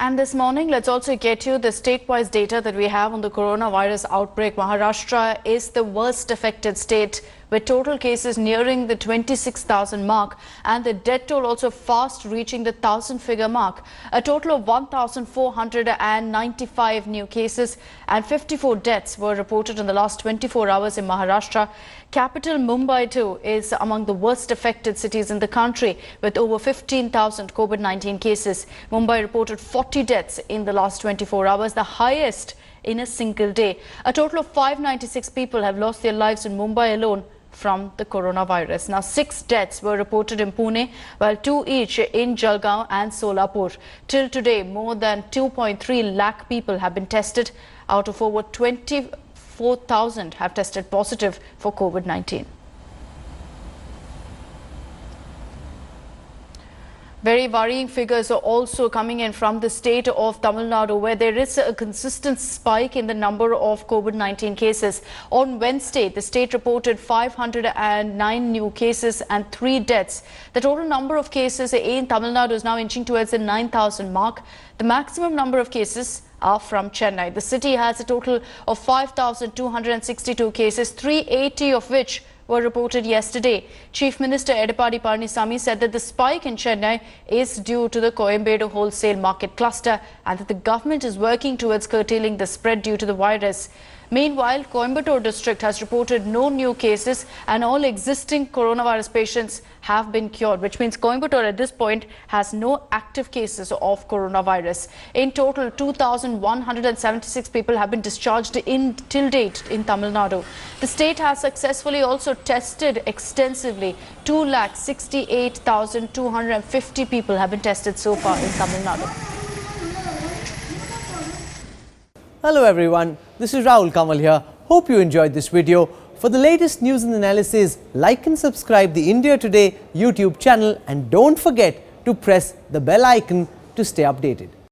And this morning, let's also get you the state-wise data that we have on the coronavirus outbreak. Maharashtra is the worst affected state, with total cases nearing the 26,000 mark and the death toll also fast reaching the 1,000 figure mark. A total of 1,495 new cases and 54 deaths were reported in the last 24 hours in Maharashtra. Capital Mumbai too is among the worst affected cities in the country, with over 15,000 COVID-19 cases. Mumbai reported 40 deaths in the last 24 hours, the highest in a single day. A total of 596 people have lost their lives in Mumbai alone from the coronavirus. Now, 6 deaths were reported in Pune, while 2 each in Jalgaon and Solapur. Till today, more than 2.3 lakh people have been tested. Out of over 24,000 have tested positive for COVID-19. Very worrying figures are also coming in from the state of Tamil Nadu, where there is a consistent spike in the number of COVID-19 cases. On Wednesday, the state reported 509 new cases and 3 deaths. The total number of cases in Tamil Nadu is now inching towards the 9,000 mark. The maximum number of cases are from Chennai. The city has a total of 5,262 cases, 380 of which were reported yesterday. Chief Minister Edappadi Palaniswamy said that the spike in Chennai is due to the Coimbatore wholesale market cluster and that the government is working towards curtailing the spread due to the virus. Meanwhile, Coimbatore district has reported no new cases and all existing coronavirus patients have been cured, which means Coimbatore at this point has no active cases of coronavirus. In total, 2,176 people have been discharged till date in Tamil Nadu. The state has successfully also tested extensively. 2,68,250 people have been tested so far in Tamil Nadu. Hello everyone, this is Rahul Kamal here. Hope you enjoyed this video. For the latest news and analysis, like and subscribe the India Today YouTube channel and don't forget to press the bell icon to stay updated.